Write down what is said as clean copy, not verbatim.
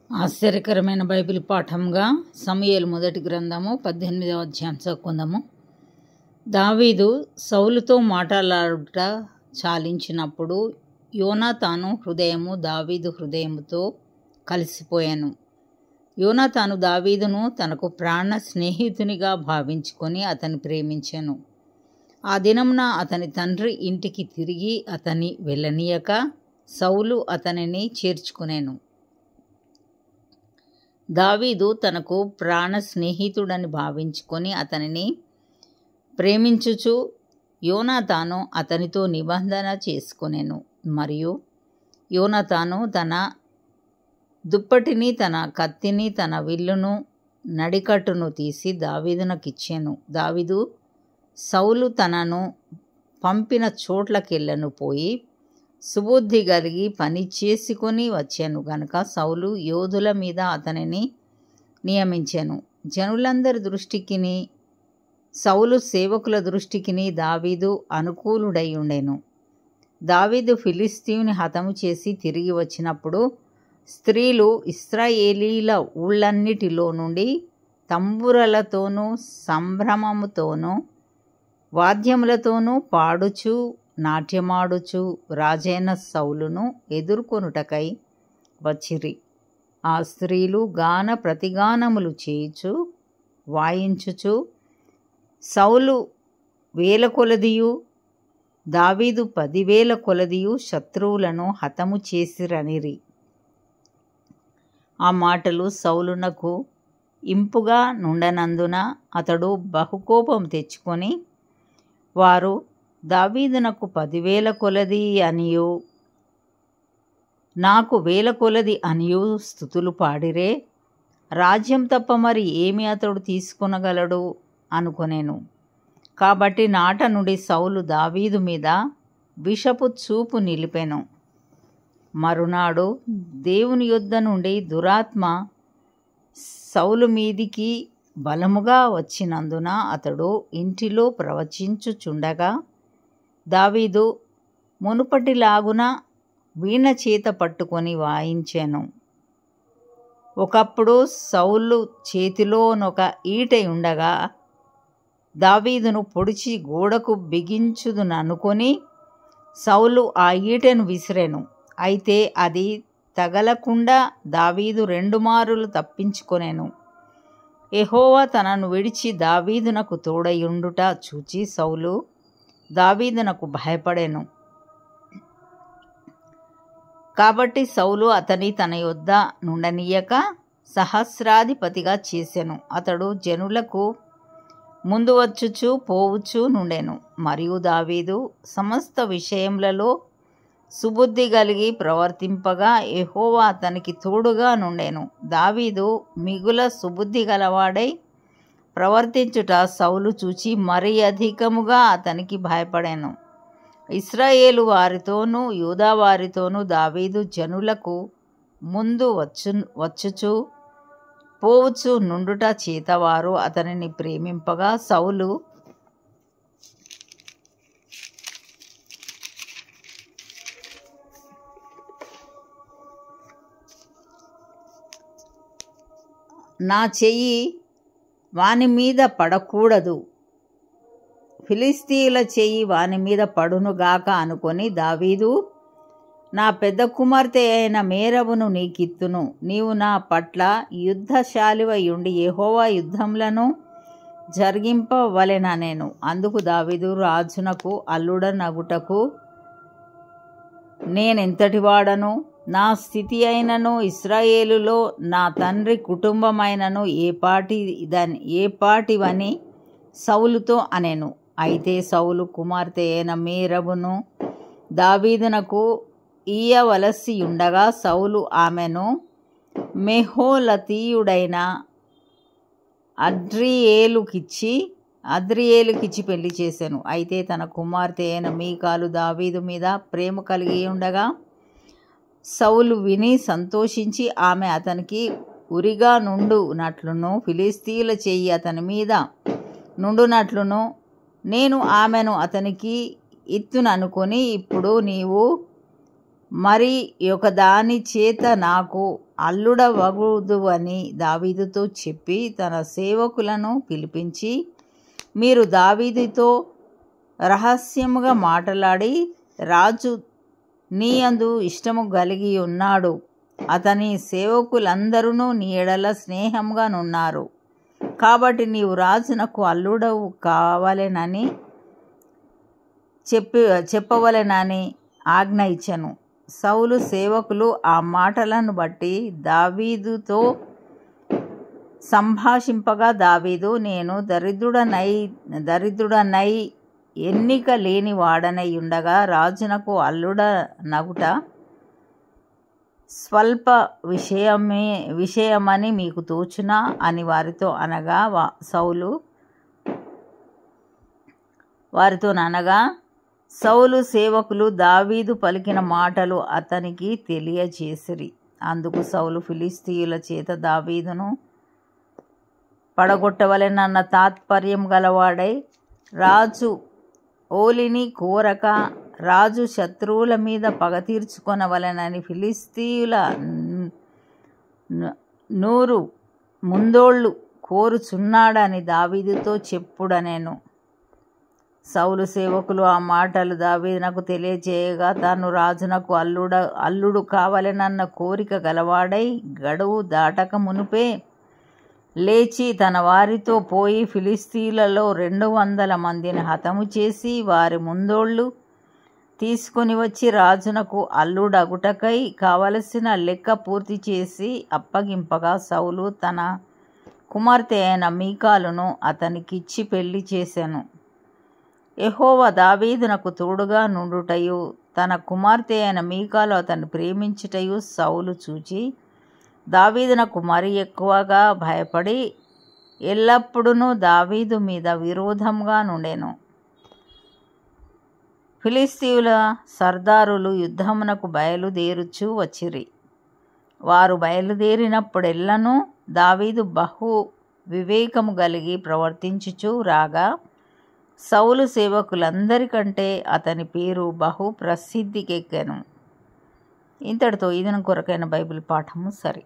ఆశ్చర్యకరమైన బైబిల్ పాఠంగా సమూయేలు మొదటి గ్రంథము 18వ అధ్యాయం చదువుకుందాము. దావీదు సౌలుతో మాట్లాడుట చాలించినప్పుడు యోనాతాను హృదయము దావీదు హృదయముతో కలిసిపోయాను. యోనాతాను దావీదును తనకు ప్రాణ స్నేహితునిగా భావించుకొని అతన్ని ప్రేమించెను. ఆ దినమున అతని తండ్రి ఇంటికి తిరిగి అతని వెళ్ళనీయక సౌలు అతనిని చేర్చుకునేను. దావీదు తనకు ప్రాణ స్నేహితుడని భావించుకొని అతనిని ప్రేమించుచు యోనాతాను అతనితో నిబంధన చేసుకొనెను. మరియు యోనాతాను తన దుప్పటిని, తన కత్తిని, తన విల్లును, నడికట్టును తీసి దావీదునకిచ్చెను. దావీదు సౌలు తనను పంపిన చోట్లకెళ్ళను పోయి సుబుద్ధి కలిగి పని చేసుకొని వచ్చాను గనుక సౌలు యోధుల మీద అతనిని నియమించెను. జనులందరి దృష్టికిని సౌలు సేవకుల దృష్టికిని దావీదు అనుకూలుడై ఉండెను. దావీదు ఫిలిష్తీయుని హతము చేసి తిరిగి వచ్చినప్పుడు స్త్రీలు ఇశ్రాయేలీల ఊళ్ళన్నిటిలో నుండి తంబురలతోనూ సంభ్రమముతోనూ వాద్యములతోనూ పాడుచు నాట్యమాడుచు రాజైన సౌలును ఎదుర్కొనుటకై వచ్చిరి. ఆ స్త్రీలు గాన ప్రతిగానములు చేయుచు వాయించుచు సౌలు 1000 కొలదియు దావీదు 10,000 కొలదియు శత్రువులను హతము చేసిరనిరి. ఆ మాటలు సౌలునకు ఇంపుగా నుండనందున అతడు బహుకోపం తెచ్చుకొని వారు దావీదునకు 10,000 కొలది అనియు నాకు 1000 కొలది అనియు స్తుతులు పాడిరే, రాజ్యం తప్ప మరి ఏమి అతడు తీసుకొనగలడు అనుకొనెను. కాబట్టి నాట నుండి సౌలు దావీదు మీద విషపు చూపు నిలిపెను. మరునాడు దేవుని యొద్ద నుండి దురాత్మ సౌలు మీదికి బలముగా వచ్చినందున అతడు ఇంటిలో ప్రవచించుచుండగా దావీదు మునుపటిలాగున వీణ చేత పట్టుకొని వాయించెను. ఒకప్పుడు సౌలు చేతిలోనొక ఈటె ఉండగా దావీదును పొడిచి గోడకు బిగించుదుననుకొని సౌలు ఆ ఈటెను విసిరెను. అయితే అది తగలకుండా దావీదు 2 మారులు తప్పించుకొనెను. యెహోవా తనను విడిచి దావీదునకు తోడయుండుట చూచి సౌలు దావీదునకు భయపడెను. కాబట్టి సౌలు అతని తన యొద్ద నుండనీయక సహస్రాధిపతిగా చేసెను. అతడు జనులకు ముందు వచ్చుచు పోవుచు నుండెను. మరియు దావీదు సమస్త విషయములలో సుబుద్ధి కలిగి ప్రవర్తింపగా యెహోవా అతనికి తోడుగా నుండెను. దావీదు మిగుల సుబుద్ధి గలవాడై ప్రవర్తించుట సౌలు చూచి మరి అధికముగా అతనికి భయపడెను. ఇశ్రాయేలు వారితోనూ యూదా వారితోనూ దావీదు జనులకు ముందు వచ్చుచు పోవుచు నుండుట చేత వారు అతనిని ప్రేమింపగా సౌలు నా చెయ్యి వాని మీద పడకూడదు, ఫిలిష్తీయుల చెయ్యి వాని మీద పడునుగాక అనుకొని దావీదు నా పెద్ద కుమార్తె అయిన మేరబును నీకిత్తును, నీవు నా పట్ల యుద్ధశాలివయుండి యెహోవా యుద్ధములను జరిగింపవలెననెను. అందుకు దావీదు రాజునకు అల్లుడనగుటకు నేనెంతటివాడను, నా స్థితి అయినను ఇశ్రాయేలులో నా తండ్రి కుటుంబమైనను ఏ పాటివని సౌలుతో అనెను. అయితే సౌలు కుమార్తె అయిన మేరబును దావీదునకు ఇయ్యవలసి ఉండగా సౌలు ఆమెను మెహోలతీయుడైన అద్రియేలుకిచ్చి పెళ్లి చేసెను. అయితే తన కుమార్తె అయిన మీకాలు దావీదు మీద ప్రేమ కలిగి ఉండగా సౌలు విని సంతోషించి ఆమె అతనికి ఉరిగా నుండునట్లును ఫిలిష్తీయుల చెయ్యి అతని మీద నుండునట్లును నేను ఆమెను అతనికి ఇత్తుననుకొని ఇప్పుడు నీవు మరి ఒక దాని చేత నాకు అల్లుడవగుదు అని దావీదుతో చెప్పి తన సేవకులను పిలిపించి, మీరు దావీదుతో రహస్యముగా మాట్లాడి, రాజు నీ యందు ఇష్టము కలిగి ఉన్నాడు, అతని సేవకులందరూ నీ ఎడల స్నేహంగా నున్నారు, కాబట్టి నీవు రాజునకు అల్లుడవు కావాలెనని చెప్పవలెనని ఆజ్ఞ ఇచ్చెను. సౌలు సేవకులు ఆ మాటలను బట్టి దావీదుతో సంభాషింపగా, దావీదు, నేను దరిద్రుడనై ఎన్నిక లేని వాడనై ఉండగా రాజునకు అల్లుడనగుట స్వల్ప విషయమని మీకు తోచునా అని వారితో అనగా, సౌలు సేవకులు దావీదు పలికిన మాటలు అతనికి తెలియజేసిరి. అందుకు సౌలు ఫిలిష్తీయుల చేత దావీదును పడగొట్టవలెనన్న తాత్పర్యం గలవాడై, రాజు ఓలిని కోరక రాజు శత్రువుల మీద పగ తీర్చుకొనవలెనని ఫిలిష్తీయుల 100 ముందోళ్ళు కోరుచున్నాడని దావీదుతో చెప్పుడనెను. సౌలు సేవకులు ఆ మాటలు దావీదునకు తెలియజేయగా, తాను రాజునకు అల్లుడు కావాలనన్న కోరిక గలవాడై గడువు దాటక మునుపే లేచి తన వారితో పోయి ఫిలిష్తీయులలో 200 మందిని హతము చేసి వారి ముందోళ్ళు తీసుకొని వచ్చి రాజునకు అల్లుడగుటకై కావలసిన లెక్క పూర్తి చేసి అప్పగింపగా, సౌలు తన కుమార్తె అయిన మీకాలును అతనికిచ్చి పెళ్లి చేసెను. యెహోవా దావీదునకు తోడుగా నుండుటయు తన కుమార్తె అయిన మీకాలు అతన్ని ప్రేమించుటయు సౌలు చూచి దావీదునకు మరి ఎక్కువగా భయపడి ఎల్లప్పుడూ దావీదు మీద విరోధంగా నుండెను. ఫిలిష్తీయుల సర్దారులు యుద్ధమునకు బయలుదేరుచూ వచ్చిరి. వారు బయలుదేరినప్పుడెల్లను దావీదు బహు వివేకము కలిగి ప్రవర్తించుచూ రాగా, సౌలు సేవకులందరికంటే అతని పేరు బహు ప్రసిద్ధికెక్కెను. ఇంతటితో ఈ దినం కొరకైన బైబిల్ పాఠము సరి.